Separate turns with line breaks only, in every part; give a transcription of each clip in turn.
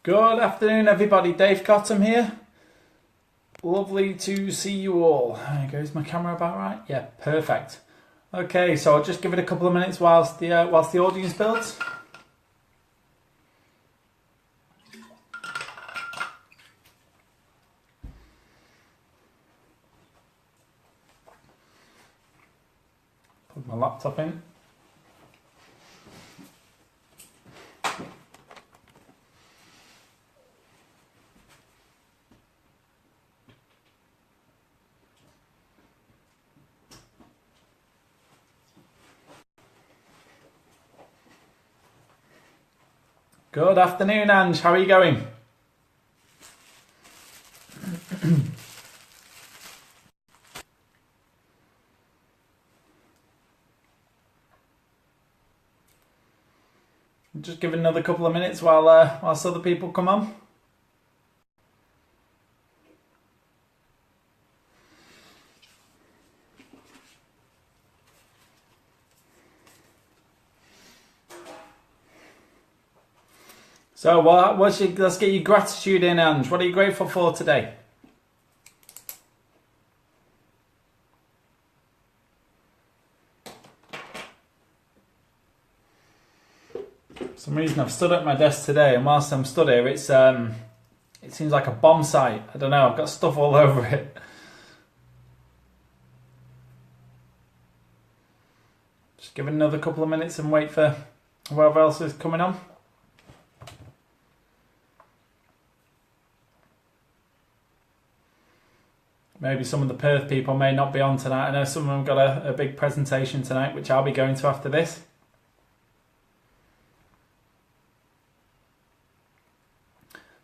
Good afternoon, everybody. Dave Cottam here. Lovely to see you all. There goes my camera about right. Yeah, perfect. Okay, so I'll just give it a couple of minutes whilst the audience builds. Put my laptop in. Good afternoon, Ange. How are you going? Just give it another couple of minutes whilst other people come on. So, let's get your gratitude in, Ange. What are you grateful for today? For some reason, I've stood at my desk today, and whilst I'm stood here, it seems like a bomb site. I don't know. I've got stuff all over it. Just give it another couple of minutes and wait for whoever else is coming on. Maybe some of the Perth people may not be on tonight. I know some of them got a big presentation tonight, which I'll be going to after this.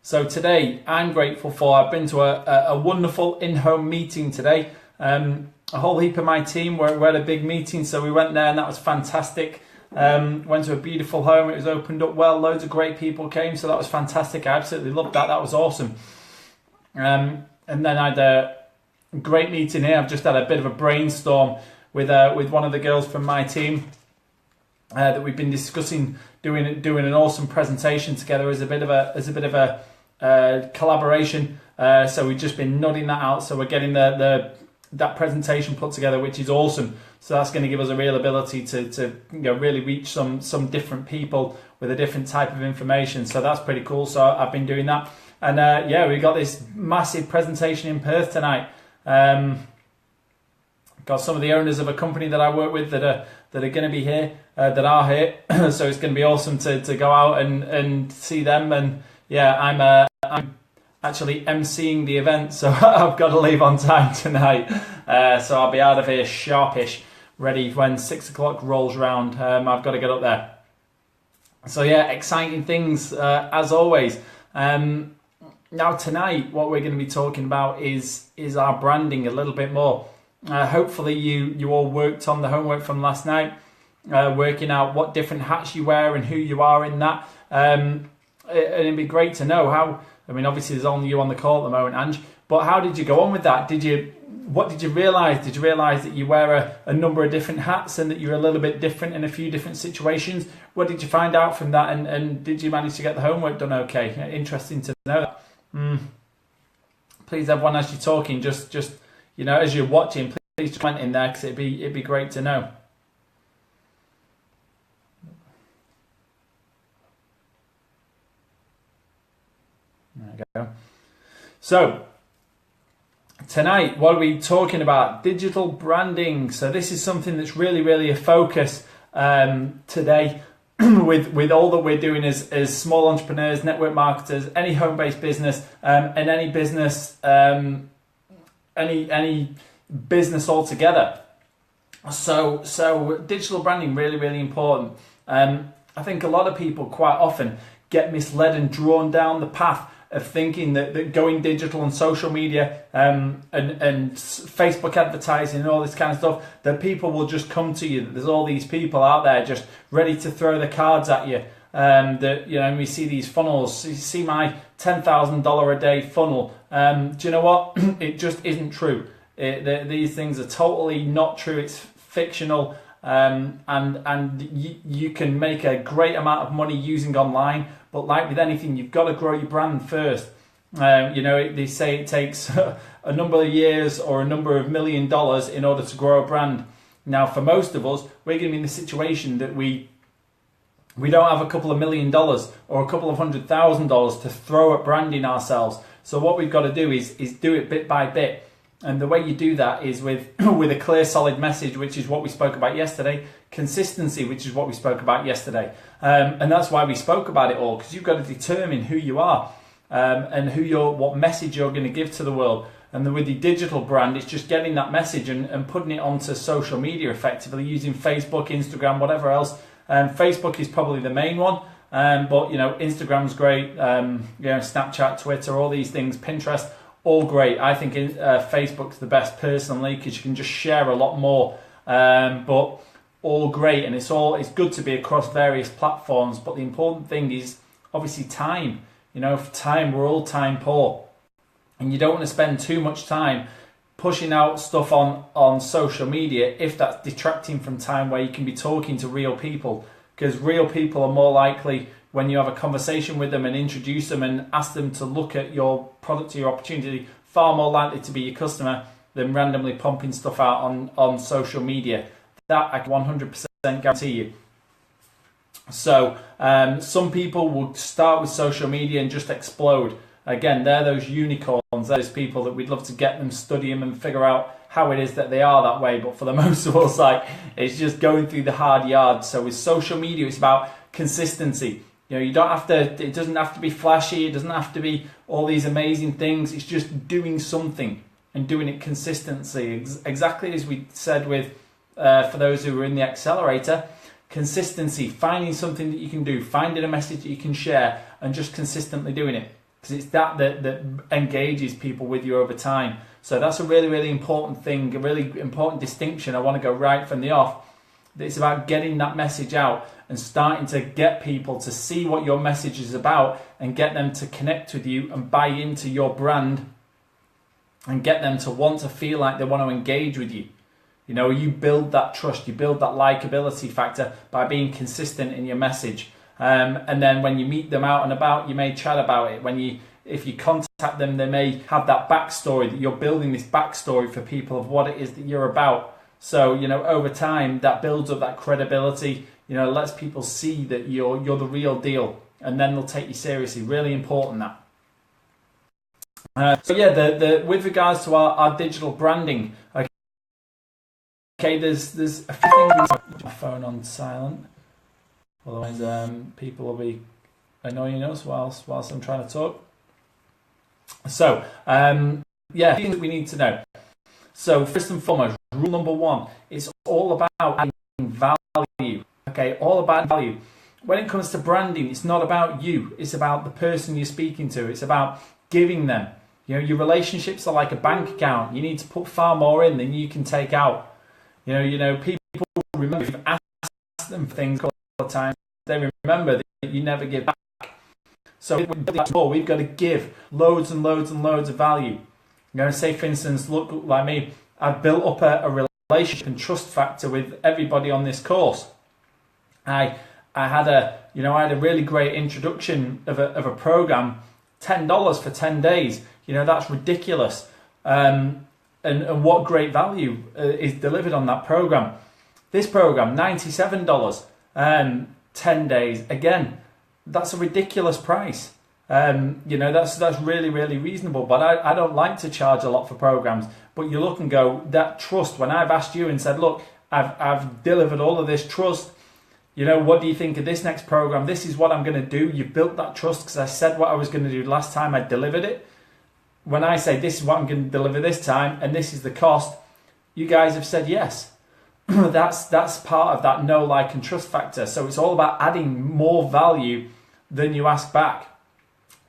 So today, I'm grateful for, I've been to a wonderful in-home meeting today. A whole heap of my team were at a big meeting, so we went there and that was fantastic. Went to a beautiful home, it was opened up well, loads of great people came, so that was fantastic. I absolutely loved that, that was awesome. And then I had a great meeting here. I've just had a bit of a brainstorm with one of the girls from my team that we've been discussing doing an awesome presentation together as a bit of a collaboration. So we've just been nodding that out. So we're getting that presentation put together, which is awesome. So that's going to give us a real ability to really reach some different people with a different type of information. So that's pretty cool. So I've been doing that, and yeah, we got this massive presentation in Perth tonight. Got some of the owners of a company that I work with that are going to be here, that are here. So it's going to be awesome to go out and see them. And yeah, I'm actually emceeing the event, so I've got to leave on time tonight. So I'll be out of here sharpish, ready when 6 o'clock rolls round. I've got to get up there. So yeah, exciting things as always. Now tonight, what we're going to be talking about is our branding a little bit more. Hopefully you all worked on the homework from last night, working out what different hats you wear and who you are in that. And it'd be great to know how. I mean, obviously there's only you on the call at the moment, Ange. But how did you go on with that? What did you realise? Did you realise that you wear a number of different hats and that you're a little bit different in a few different situations? What did you find out from that? And did you manage to get the homework done okay? Interesting to know that. Please, everyone, as you're talking, just as you're watching, please comment in there because it'd be great to know. There we go. So tonight, what are we talking about? Digital branding. So this is something that's really a focus today. With all that we're doing as small entrepreneurs, network marketers, any home-based business, and any business, any business altogether. So digital branding really important. I think a lot of people quite often get misled and drawn down the path of thinking that going digital on social media and Facebook advertising and all this kind of stuff, that people will just come to you, that there's all these people out there just ready to throw the cards at you. That we see these funnels. You see my $10,000 a day funnel. Do you know what? It just isn't true. These things are totally not true. It's fictional. and you can make a great amount of money using online. But like with anything, you've got to grow your brand first. They say it takes a number of years or a number of $1 million in order to grow a brand. Now, for most of us, we're going to be in the situation that we don't have a couple of $1 million or a couple of $100,000 to throw at branding ourselves. So what we've got to do is do it bit by bit. And the way you do that is with a clear, solid message, which is what we spoke about yesterday, consistency, which is what we spoke about yesterday. And that's why we spoke about it all, because you've got to determine who you are and what message you're going to give to the world. And then with the digital brand, it's just getting that message and putting it onto social media effectively, using Facebook, Instagram, whatever else. Facebook is probably the main one, but Instagram's great. Snapchat, Twitter, all these things, Pinterest, all great. I think Facebook's the best personally, because you can just share a lot more. But all great, and it's good to be across various platforms. But the important thing is obviously time. For time, we're all time poor, and you don't want to spend too much time pushing out stuff on social media if that's detracting from time where you can be talking to real people, because real people are more likely, when you have a conversation with them and introduce them and ask them to look at your product or your opportunity, far more likely to be your customer than randomly pumping stuff out on social media. That I can 100% guarantee you. So some people will start with social media and just explode. Again, they're those unicorns, they're those people that we'd love to get them, study them and figure out how it is that they are that way. But for the most of us, it's just going through the hard yards. So with social media, it's about consistency. You don't have to, it doesn't have to be flashy, it doesn't have to be all these amazing things. It's just doing something and doing it consistently. Exactly as we said with, for those who were in the accelerator, consistency, finding something that you can do, finding a message that you can share and just consistently doing it. Because it's that engages people with you over time. So that's a really, really important thing, a really important distinction. I want to go right from the off. It's about getting that message out and starting to get people to see what your message is about and get them to connect with you and buy into your brand and get them to want to feel like they want to engage with you. You build that trust, you build that likability factor by being consistent in your message. And then when you meet them out and about, you may chat about it. If you contact them, they may have that backstory, that you're building this backstory for people of what it is that you're about. So, over time, that builds up that credibility, lets people see that you're the real deal, and then they'll take you seriously. Really important that. With regards to our digital branding, okay, there's a few things. My phone on silent. Otherwise, people will be annoying us whilst I'm trying to talk. So, things that we need to know. So, first and foremost, rule number one, it's all about adding value. Okay, all about value. When it comes to branding, it's not about you. It's about the person you're speaking to. It's about giving them. Your relationships are like a bank account. You need to put far more in than you can take out. People remember, if you've asked them for things all the time, they remember that you never give back. So we've got to give loads and loads and loads of value. Say, for instance, look like me, I've built up a relationship and trust factor with everybody on this course. I had a really great introduction of a program, $10 for 10 days. That's ridiculous. And what great value is delivered on that program. This program, $97, 10 days. Again, that's a ridiculous price. That's really, really reasonable. But I don't like to charge a lot for programs. But you look and go, that trust, when I've asked you and said, look, I've delivered all of this trust, what do you think of this next program? This is what I'm going to do. You've built that trust because I said what I was going to do last time I delivered it. When I say this is what I'm going to deliver this time and this is the cost, you guys have said yes. That's part of that know, like, and trust factor. So it's all about adding more value than you ask back.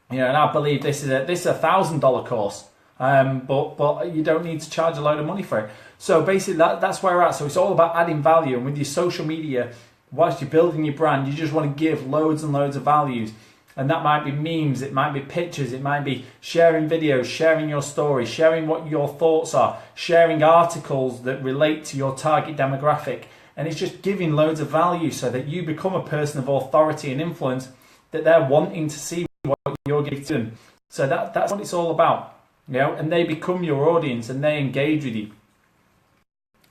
And I believe this is a $1,000 course, but you don't need to charge a load of money for it. So basically, that's where we're at. So it's all about adding value, and with your social media, whilst you're building your brand, you just want to give loads and loads of values. And that might be memes, it might be pictures, it might be sharing videos, sharing your story, sharing what your thoughts are, sharing articles that relate to your target demographic, And it's just giving loads of value so that you become a person of authority and influence that they're wanting to see what you're giving to them. So that's what it's all about, you know, and they become your audience and they engage with you.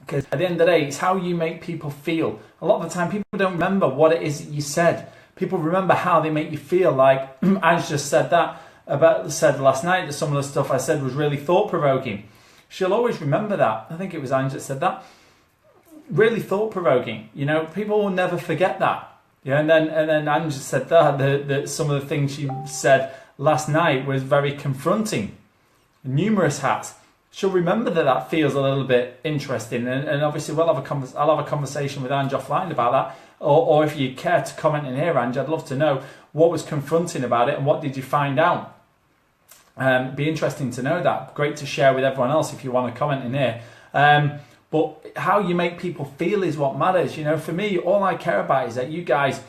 Because at the end of the day, it's how you make people feel. A lot of the time, people don't remember what it is that you said. People remember how they make you feel. Like Ange just said said last night that some of the stuff I said was really thought-provoking. She'll always remember that. I think it was Ange that said that. Really thought-provoking. You know, people will never forget that. Yeah, and then Ange said that some of the things she said last night was very confronting. Numerous hats. She'll remember that feels a little bit interesting, and obviously I'll have a conversation with Ange offline about that. Or if you care to comment in here, Ange, I'd love to know what was confronting about it and what did you find out. Be interesting to know that. Great to share with everyone else if you want to comment in here. But how you make people feel is what matters. You know, for me, all I care about is that you guys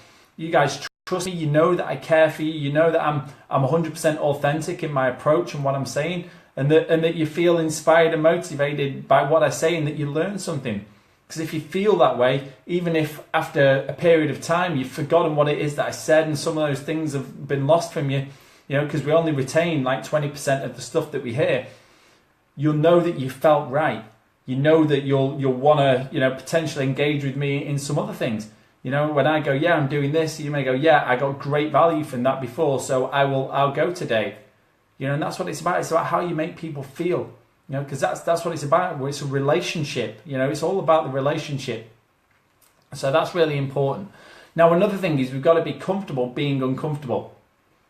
trust me. You know that I care for you. You know that I'm 100% authentic in my approach and what I'm saying, and that you feel inspired and motivated by what I say, and that you learn something. Because if you feel that way, even if after a period of time you've forgotten what it is that I said, and some of those things have been lost from you, you know, because we only retain like 20% of the stuff that we hear, you'll know that you felt right. You know that you'll want to, you know, potentially engage with me in some other things. You know, when I go, yeah, I'm doing this, you may go, yeah, I got great value from that before, so I'll go today. You know, and that's what it's about. It's about how you make people feel. You know, because that's what it's about. It's a relationship. You know, it's all about the relationship. So that's really important. Now, another thing is we've got to be comfortable being uncomfortable.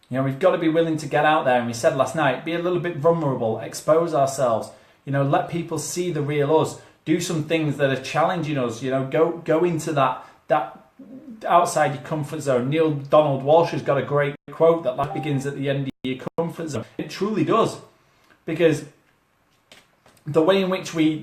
You know, we've got to be willing to get out there, and we said last night, be a little bit vulnerable, expose ourselves. You know, let people see the real us. Do some things that are challenging us. You know, go into that outside your comfort zone. Neil Donald Walsh has got a great quote that life begins at the end of your comfort zone. It truly does, because the way in which we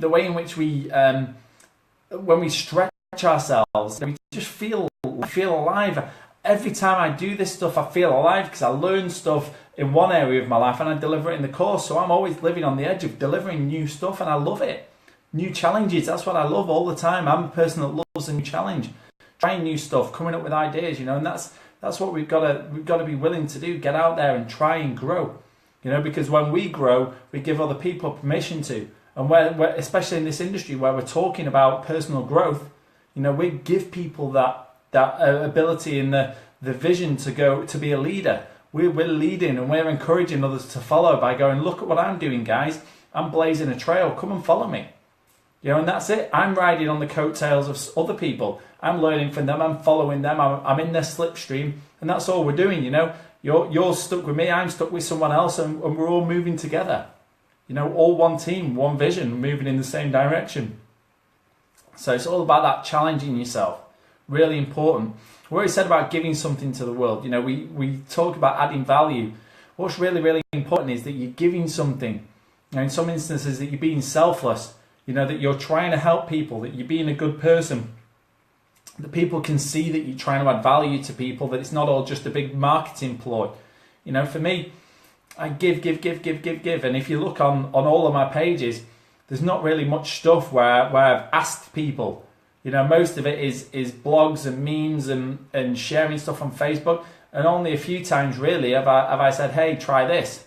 when we stretch ourselves, we just feel alive. Every time I do this stuff, I feel alive because I learn stuff in one area of my life and I deliver it in the course. So I'm always living on the edge of delivering new stuff, and I love it. New challenges, that's what I love all the time. I'm a person that loves a new challenge, trying new stuff, coming up with ideas, you know, and that's what we've got to be willing to do. Get out there and try and grow, you know, because when we grow, we give other people permission to. And we're especially in this industry where we're talking about personal growth, you know, we give people that ability and the vision to be a leader. We're leading and we're encouraging others to follow by going, look at what I'm doing, guys. I'm blazing a trail. Come and follow me. You know, and that's it. I'm riding on the coattails of other people. I'm learning from them. I'm following them. I'm in their slipstream, and that's all we're doing. You know, you're stuck with me. I'm stuck with someone else, and we're all moving together. You know, all one team, one vision, moving in the same direction. So it's all about that challenging yourself. Really important. We already said about giving something to the world. You know, we talk about adding value. What's really, really important is that you're giving something. You know, in some instances that you're being selfless. You know, that you're trying to help people, that you're being a good person. That people can see that you're trying to add value to people, that it's not all just a big marketing ploy. You know, for me, I give. And if you look on all of my pages, there's not really much stuff where I've asked people. You know, most of it is blogs and memes and sharing stuff on Facebook. And only a few times really have I said, hey, try this.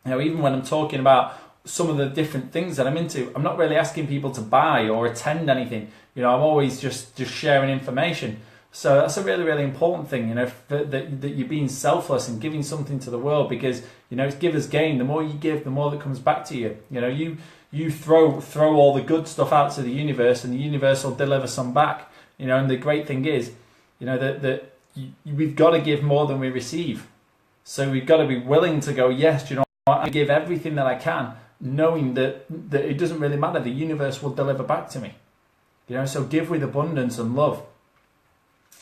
You know, even when I'm talking about some of the different things that I'm into, I'm not really asking people to buy or attend anything. You know, I'm always just sharing information. So that's a really, really important thing, you know, that you're being selfless and giving something to the world, because, you know, it's givers gain. The more you give, the more that comes back to you. You know, you throw all the good stuff out to the universe, and the universe will deliver some back. You know, and the great thing is, you know, that we've got to give more than we receive. So we've got to be willing to go, yes, you know, I give everything that I can, knowing that it doesn't really matter. The universe will deliver back to me. You know, so give with abundance and love.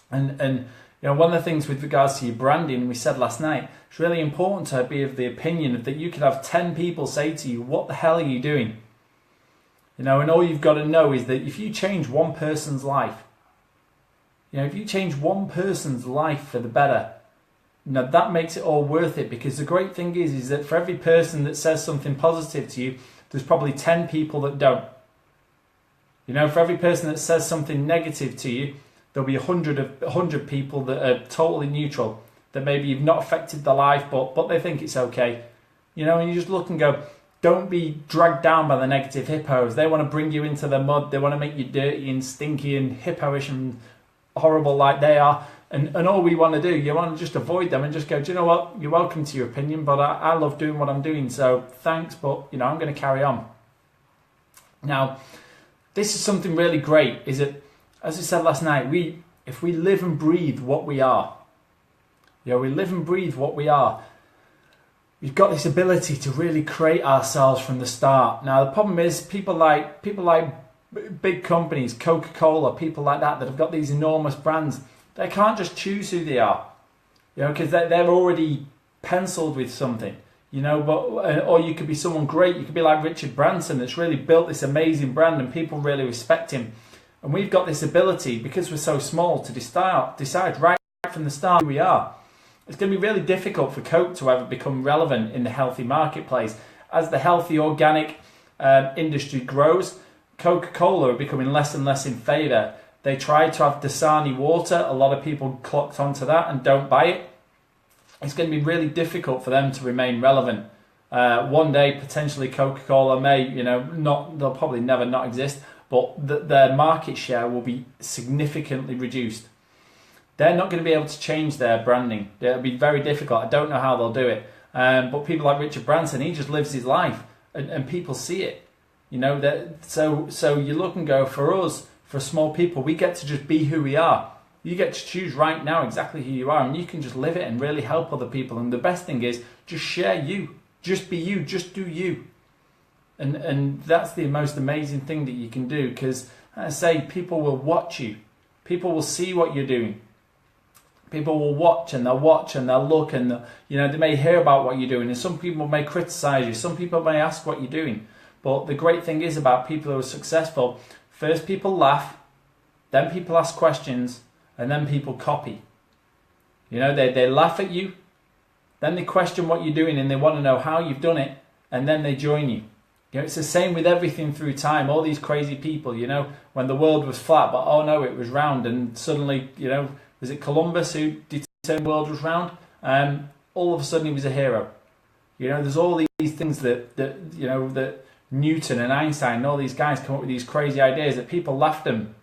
And you know, one of the things with regards to your branding, we said last night, it's really important to be of the opinion that you could have 10 people say to you, what the hell are you doing? You know, and all you've got to know is that if you change one person's life, you know, if you change one person's life for the better, you know, that makes it all worth it. Because the great thing is that for every person that says something positive to you, there's probably 10 people that don't. You know, for every person that says something negative to you, there'll be 100 people that are totally neutral, that maybe you've not affected their life, but they think it's okay. You know, and you just look and go, don't be dragged down by the negative hippos. They want to bring you into the mud. They want to make you dirty and stinky and hippo-ish and horrible like they are. And all we want to do, you want to just avoid them and just go, do you know what? You're welcome to your opinion, but I love doing what I'm doing. So thanks, but, you know, I'm going to carry on. Now, this is something really great, is that, as I said last night, if we live and breathe what we are, you know, we live and breathe what we are, we've got this ability to really create ourselves from the start. Now, the problem is people like big companies, Coca-Cola, people like that have got these enormous brands. They can't just choose who they are, you know, because they're already penciled with something, you know. But or you could be someone great. You could be like Richard Branson, that's really built this amazing brand, and people really respect him. And we've got this ability, because we're so small, to decide right from the start who we are. It's going to be really difficult for Coke to ever become relevant in the healthy marketplace. As the healthy organic industry grows, Coca-Cola are becoming less and less in favour. They tried to have Dasani water. A lot of people clocked onto that and don't buy it. It's going to be really difficult for them to remain relevant. One day, potentially Coca-Cola may, you know, they'll probably never not exist, but their market share will be significantly reduced. They're not going to be able to change their branding. It'll be very difficult. I don't know how they'll do it. But people like Richard Branson, he just lives his life, and people see it. You know, so you look and go, for us, for small people, we get to just be who we are. You get to choose right now exactly who you are, and you can just live it and really help other people. And the best thing is, just share you. Just be you. Just do you. And that's the most amazing thing that you can do, because, as I say, people will watch you. People will see what you're doing. People will watch and they'll look, and you know, they may hear about what you're doing, and some people may criticize you. Some people may ask what you're doing. But the great thing is about people who are successful, first people laugh, then people ask questions, and then people copy. You know, they laugh at you, then they question what you're doing, and they want to know how you've done it, and then they join you. You know, it's the same with everything through time. All these crazy people, you know, when the world was flat, but oh no, it was round, and suddenly, you know, was it Columbus who determined the world was round? All of a sudden he was a hero. You know, there's all these things that you know, that Newton and Einstein and all these guys come up with these crazy ideas that people laughed at them,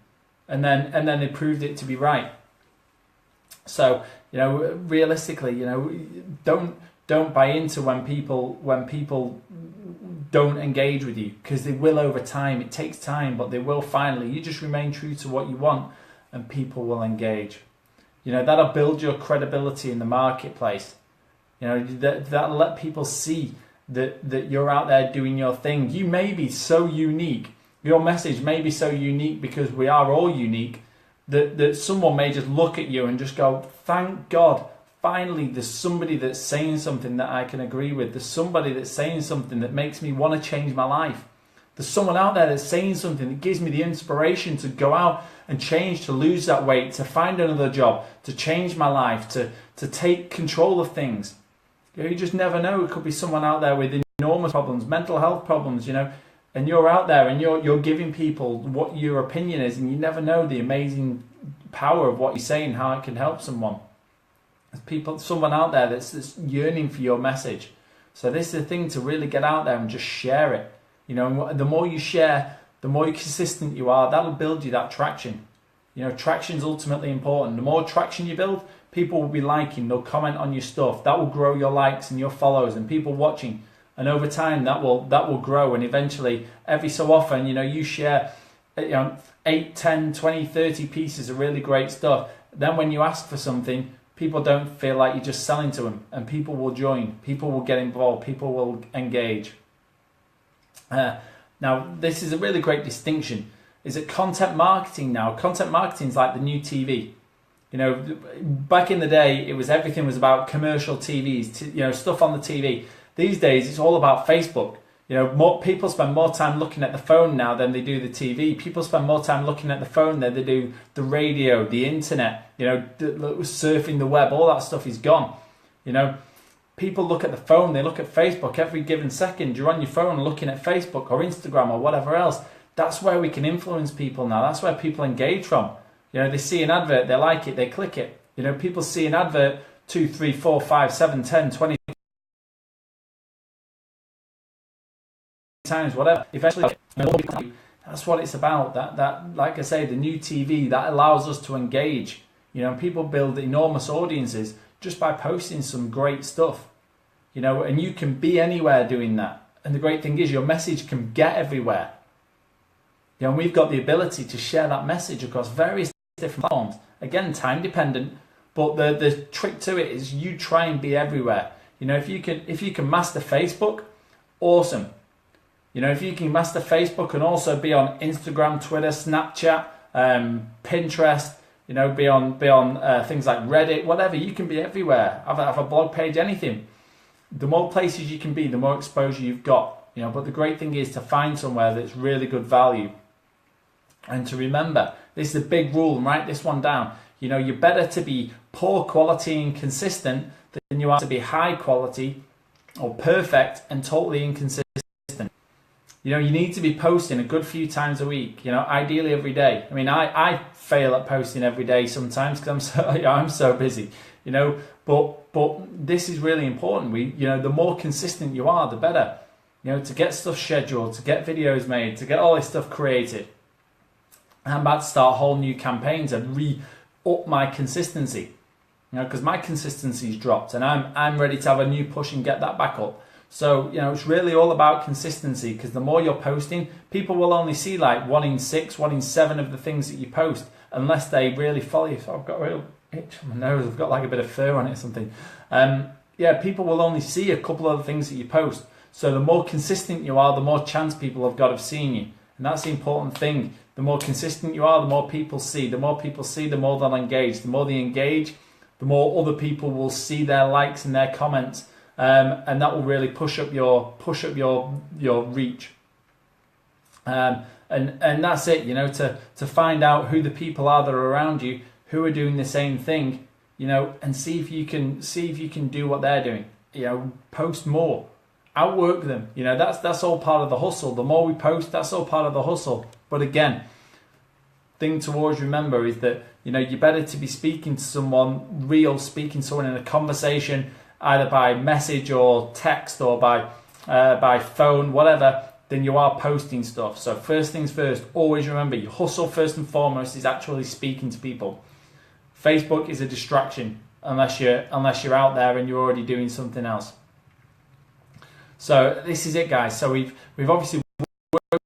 and then they proved it to be right. So, you know, realistically, you know, don't buy into when people don't engage with you, because they will over time. It takes time, but they will finally. You just remain true to what you want, and people will engage. You know, that'll build your credibility in the marketplace. You know, that'll let people see that you're out there doing your thing. You may be so unique. Your message may be so unique, because we are all unique, that someone may just look at you and just go, thank God, finally there's somebody that's saying something that I can agree with. There's somebody that's saying something that makes me want to change my life. There's someone out there that's saying something that gives me the inspiration to go out and change, to lose that weight, to find another job, to change my life, to take control of things. You know, you just never know. It could be someone out there with enormous problems, mental health problems, you know, and you're out there and you're giving people what your opinion is, and you never know the amazing power of what you say and how it can help someone. There's someone out there that's yearning for your message. So this is the thing, to really get out there and just share it. You know, the more you share, the more consistent you are, that'll build you that traction. You know, traction is ultimately important. The more traction you build, people will be liking, they'll comment on your stuff. That will grow your likes and your follows and people watching. And over time, that will grow. And eventually, every so often, you know, you share, you know, 8, 10, 20, 30 pieces of really great stuff. Then when you ask for something, people don't feel like you're just selling to them, and people will join, people will get involved, people will engage. Now, this is a really great distinction, is that content marketing is like the new TV. You know, back in the day, everything was about commercial TVs, you know, stuff on the TV. These days, it's all about Facebook. You know, people spend more time looking at the phone now than they do the TV. People spend more time looking at the phone than they do the radio, the internet, you know, surfing the web. All that stuff is gone. You know, people look at the phone, they look at Facebook every given second. You're on your phone looking at Facebook or Instagram or whatever else. That's where we can influence people now. That's where people engage from. You know, they see an advert, they like it, they click it. You know, people see an advert 2, 3, 4, 5, 7, 10, 20 times, whatever. Eventually, that's what it's about. That, like I say, the new TV that allows us to engage. You know, people build enormous audiences just by posting some great stuff. You know, and you can be anywhere doing that. And the great thing is, your message can get everywhere. You know, and we've got the ability to share that message across various different platforms. Again, time dependent, but the trick to it is you try and be everywhere. You know, if you can master Facebook, awesome. You know, if you can master Facebook and also be on Instagram, Twitter, Snapchat, Pinterest, you know, be on things like Reddit, whatever, you can be everywhere. Have a blog page, anything. The more places you can be, the more exposure you've got. You know, but the great thing is to find somewhere that's really good value. And to remember, this is a big rule, and write this one down. You know, you're better to be poor quality and consistent than you are to be high quality or perfect and totally inconsistent. You know, you need to be posting a good few times a week, you know, ideally every day. I mean, I fail at posting every day sometimes because I'm so busy, you know, but this is really important. You know, the more consistent you are, the better. You know, to get stuff scheduled, to get videos made, to get all this stuff created. I'm about to start whole new campaigns and re-up my consistency, you know, because my consistency's dropped, and I'm ready to have a new push and get that back up. So, you know, it's really all about consistency, because the more you're posting, people will only see like 1 in 6, 1 in 7 of the things that you post, unless they really follow you. So I've got a real itch on my nose. I've got like a bit of fur on it or something. Yeah, people will only see a couple of the things that you post. So the more consistent you are, the more chance people have got of seeing you. And that's the important thing. The more consistent you are, the more people see. The more people see, the more they'll engage. The more they engage, the more other people will see their likes and their comments, and that will really push up your reach. And that's it. You know, to find out who the people are that are around you, who are doing the same thing. You know, and see if you can do what they're doing. You know, post more, outwork them. You know, that's all part of the hustle. The more we post, that's all part of the hustle. But again, thing to always remember is that, you know, you're better to be speaking to someone real, speaking to someone in a conversation, either by message or text or by phone, whatever, than you are posting stuff. So first things first, always remember, your hustle first and foremost is actually speaking to people. Facebook is a distraction unless you're out there and you're already doing something else. So this is it, guys. So we've obviously worked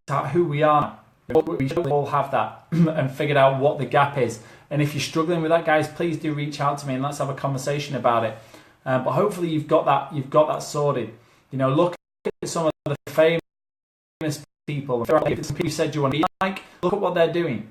out who we are. We should all have that and figured out what the gap is. And if you're struggling with that, guys, please do reach out to me and let's have a conversation about it. But hopefully you've got that sorted. You know, look at some of the famous people. If people said you want to be like, look at what they're doing.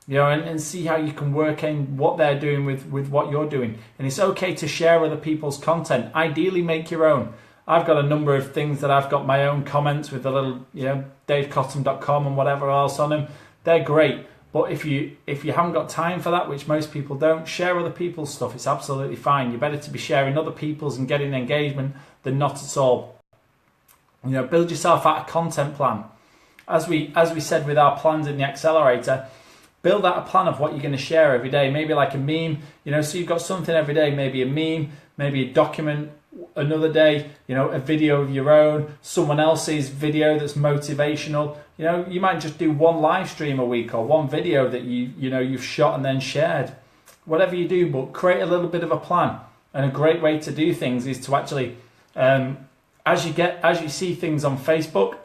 You know, and see how you can work in what they're doing with what you're doing. And it's okay to share other people's content. Ideally, make your own. I've got a number of things that I've got my own comments with the little, you know, davecottam.com and whatever else on them. They're great. But if you haven't got time for that, which most people don't, share other people's stuff. It's absolutely fine. You're better to be sharing other people's and getting engagement than not at all. You know, build yourself out a content plan. As we said with our plans in the accelerator, build out a plan of what you're going to share every day. Maybe like a meme, you know, so you've got something every day. Maybe a meme, maybe a document. Another day, you know, a video of your own, someone else's video that's motivational. You know, you might just do one live stream a week or one video that you've shot and then shared. Whatever you do, but create a little bit of a plan. And a great way to do things is to actually, as you see things on Facebook,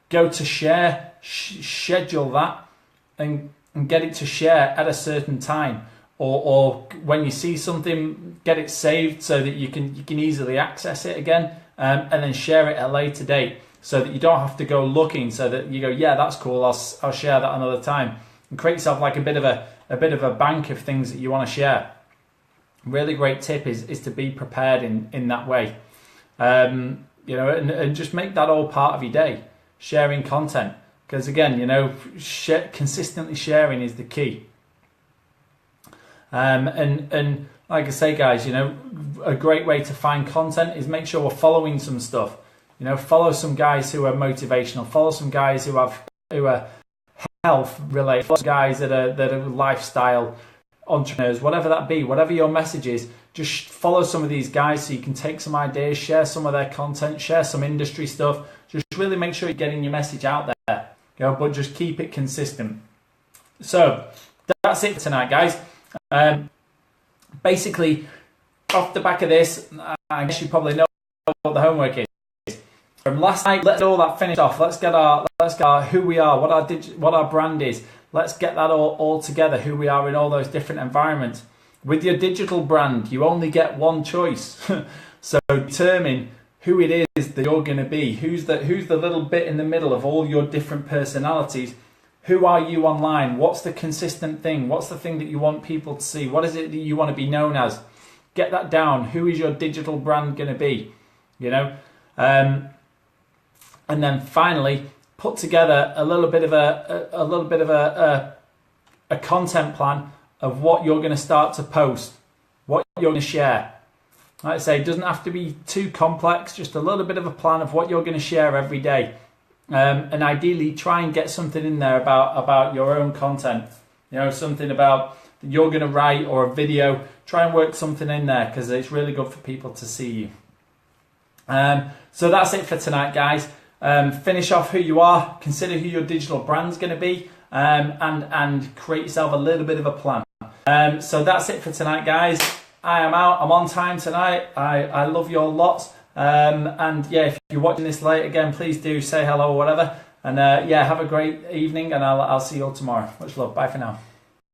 go to share, schedule that, and get it to share at a certain time. Or when you see something, get it saved so that you can easily access it again, and then share it at a later date so that you don't have to go looking. So that you go, yeah, that's cool. I'll share that another time, and create yourself like a bit of a bank of things that you want to share. Really great tip is to be prepared in that way, you know, and just make that all part of your day, sharing content. Because again, you know, consistently sharing is the key. And like I say, guys, you know, a great way to find content is make sure we're following some stuff. You know, follow some guys who are motivational, follow some guys who are health related, follow some guys that are lifestyle entrepreneurs, whatever that be, whatever your message is. Just follow some of these guys so you can take some ideas, share some of their content, share some industry stuff. Just really make sure you're getting your message out there, you know, but just keep it consistent. So that's it for tonight, guys. Basically, off the back of this, I guess you probably know what the homework is. From last night, let's get all that finished off. Let's get our who we are, what our brand is. Let's get that all together, who we are in all those different environments. With your digital brand, you only get one choice. So determine who it is that you're going to be. Who's the little bit in the middle of all your different personalities? Who are you online? What's the consistent thing? What's the thing that you want people to see? What is it that you want to be known as? Get that down. Who is your digital brand going to be? You know, and then finally put together a little bit of a content plan of what you're going to start to post, what you're going to share. Like I say, it doesn't have to be too complex. Just a little bit of a plan of what you're going to share every day. And ideally try and get something in there about your own content, you know, something about that you're going to write or a video. Try and work something in there because it's really good for people to see you. So that's it for tonight, guys. Finish off who you are, consider who your digital brand's going to be, and create yourself a little bit of a plan. So that's it for tonight, guys. I am out. I'm on time tonight. I love you all lots. And yeah, if you're watching this late again, please do say hello or whatever. And yeah, have a great evening, and I'll see you all tomorrow. Much love. Bye for now.